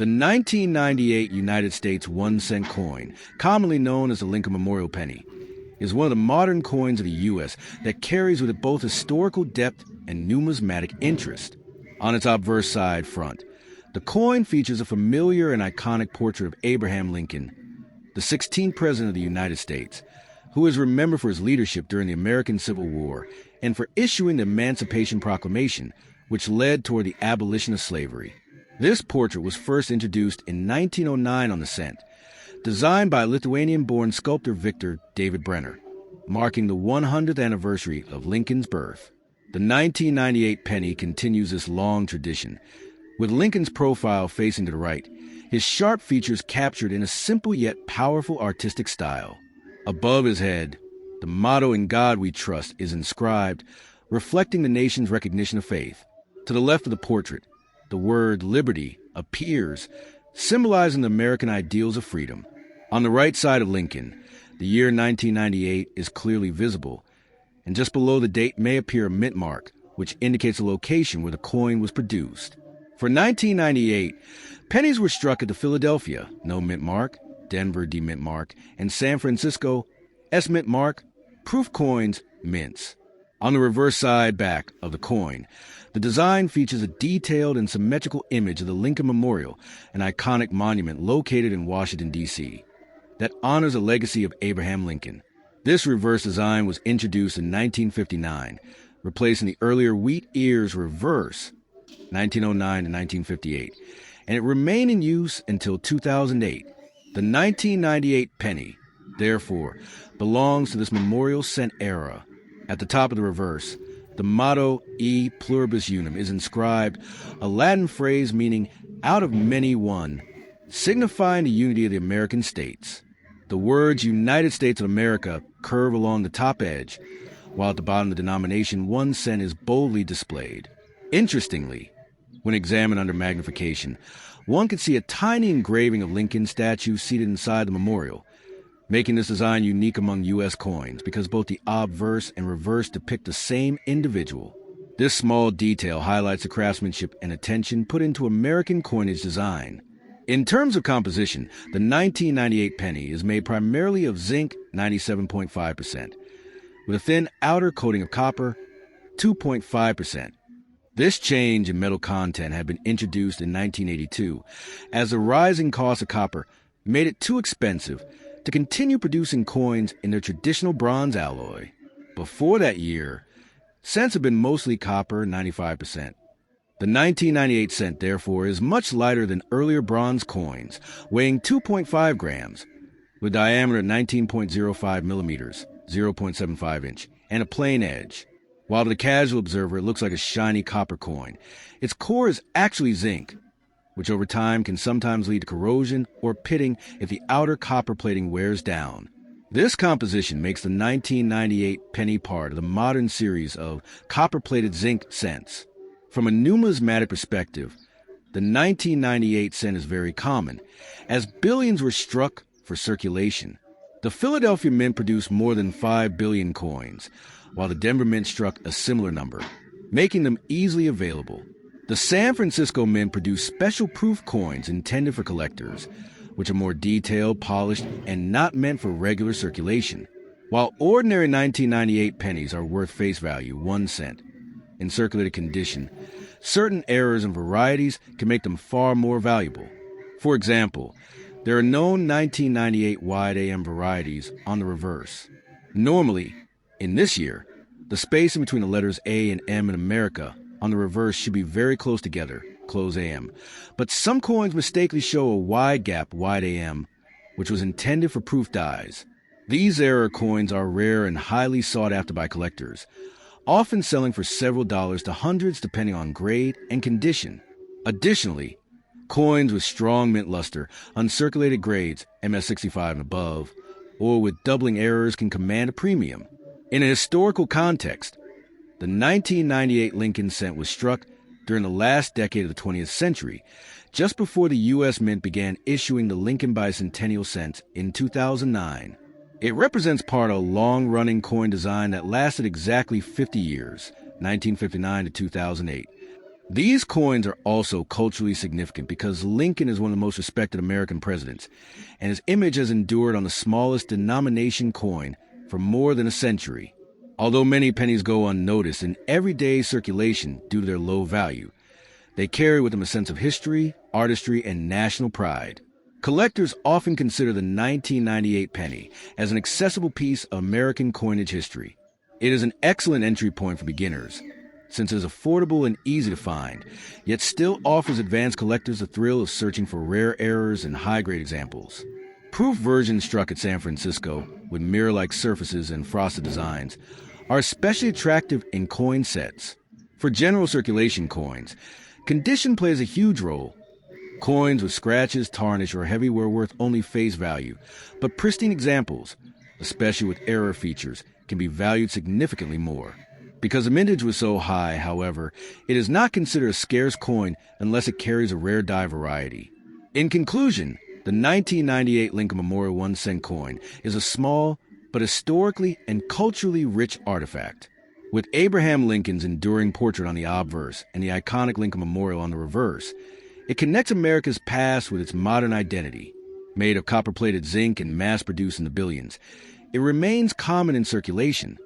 The 1998 United States 1-cent coin, commonly known as the Lincoln Memorial Penny, is one of the modern coins of the U.S. that carries with it both historical depth and numismatic interest. On its obverse side front, the coin features a familiar and iconic portrait of Abraham Lincoln, the 16th President of the United States, who is remembered for his leadership during the American Civil War and for issuing the Emancipation Proclamation, which led toward the abolition of slavery. This portrait was first introduced in 1909 on the cent, designed by Lithuanian-born sculptor Victor David Brenner, marking the 100th anniversary of Lincoln's birth. The 1998 penny continues this long tradition, with Lincoln's profile facing to the right, his sharp features captured in a simple yet powerful artistic style. Above his head, the motto "In God We Trust" is inscribed, reflecting the nation's recognition of faith. To the left of the portrait, the word liberty appears, symbolizing the American ideals of freedom. On the right side of Lincoln, the year 1998 is clearly visible, and just below the date may appear a mint mark, which indicates the location where the coin was produced. For 1998, pennies were struck at the Philadelphia, no mint mark, Denver, D mint mark, and San Francisco, S mint mark, proof coins, mints. On the reverse side back of the coin, the design features a detailed and symmetrical image of the Lincoln Memorial, an iconic monument located in Washington, D.C., that honors the legacy of Abraham Lincoln. This reverse design was introduced in 1959, replacing the earlier wheat ears reverse, 1909 to 1958, and it remained in use until 2008. The 1998 penny, therefore, belongs to this memorial cent era. At the top of the reverse, the motto E pluribus unum is inscribed, a Latin phrase meaning out of many one, signifying the unity of the American states. The words United States of America curve along the top edge, while at the bottom of the denomination 1 cent is boldly displayed. Interestingly, when examined under magnification, one could see a tiny engraving of Lincoln's statue seated inside the memorial, making this design unique among U.S. coins because both the obverse and reverse depict the same individual. This small detail highlights the craftsmanship and attention put into American coinage design. In terms of composition, the 1998 penny is made primarily of zinc, 97.5%, with a thin outer coating of copper, 2.5%. This change in metal content had been introduced in 1982 as the rising cost of copper made it too expensive to continue producing coins in their traditional bronze alloy. Before that year, cents have been mostly copper, 95%. The 1998 cent, therefore, is much lighter than earlier bronze coins, weighing 2.5 grams, with diameter at 19.05 millimeters, 0.75 inch, and a plain edge. While to the casual observer it looks like a shiny copper coin, its core is actually zinc, which over time can sometimes lead to corrosion or pitting if the outer copper plating wears down. This composition makes the 1998 penny part of the modern series of copper-plated zinc cents. From a numismatic perspective, the 1998 cent is very common, as billions were struck for circulation. The Philadelphia Mint produced more than 5 billion coins, while the Denver Mint struck a similar number, making them easily available. The San Francisco Mint produced special proof coins intended for collectors, which are more detailed, polished, and not meant for regular circulation. While ordinary 1998 pennies are worth face value, 1 cent, in circulated condition, certain errors and varieties can make them far more valuable. For example, there are known 1998 wide AM varieties on the reverse. Normally, in this year, the space in between the letters A and M in America on the reverse should be very close together, close AM. But some coins mistakenly show a wide gap, wide AM, which was intended for proof dies. These error coins are rare and highly sought after by collectors, often selling for several dollars to hundreds depending on grade and condition. Additionally, coins with strong mint luster, uncirculated grades, MS65 and above, or with doubling errors can command a premium. In a historical context, the 1998 Lincoln cent was struck during the last decade of the 20th century, just before the U.S. Mint began issuing the Lincoln Bicentennial cents in 2009. It represents part of a long-running coin design that lasted exactly 50 years, 1959 to 2008. These coins are also culturally significant because Lincoln is one of the most respected American presidents, and his image has endured on the smallest denomination coin for more than a century. Although many pennies go unnoticed in everyday circulation due to their low value, they carry with them a sense of history, artistry, and national pride. Collectors often consider the 1998 penny as an accessible piece of American coinage history. It is an excellent entry point for beginners, since it is affordable and easy to find, yet still offers advanced collectors the thrill of searching for rare errors and high-grade examples. Proof versions struck at San Francisco, with mirror-like surfaces and frosted designs, are especially attractive in coin sets. For general circulation coins, condition plays a huge role. Coins with scratches, tarnish, or heavy wear worth only face value, but pristine examples, especially with error features, can be valued significantly more. Because the mintage was so high, however, it is not considered a scarce coin unless it carries a rare die variety. In conclusion, the 1998 Lincoln Memorial 1-cent coin is a small but historically and culturally rich artifact. With Abraham Lincoln's enduring portrait on the obverse and the iconic Lincoln Memorial on the reverse, it connects America's past with its modern identity. Made of copper-plated zinc and mass-produced in the billions, it remains common in circulation,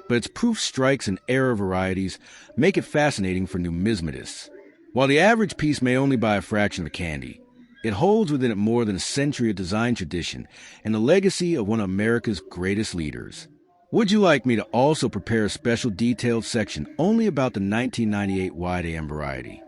but its proof strikes and error varieties make it fascinating for numismatists. While the average piece may only buy a fraction of a candy, it holds within it more than a century of design tradition and the legacy of one of America's greatest leaders. Would you like me to also prepare a special detailed section only about the 1998 wide AM variety?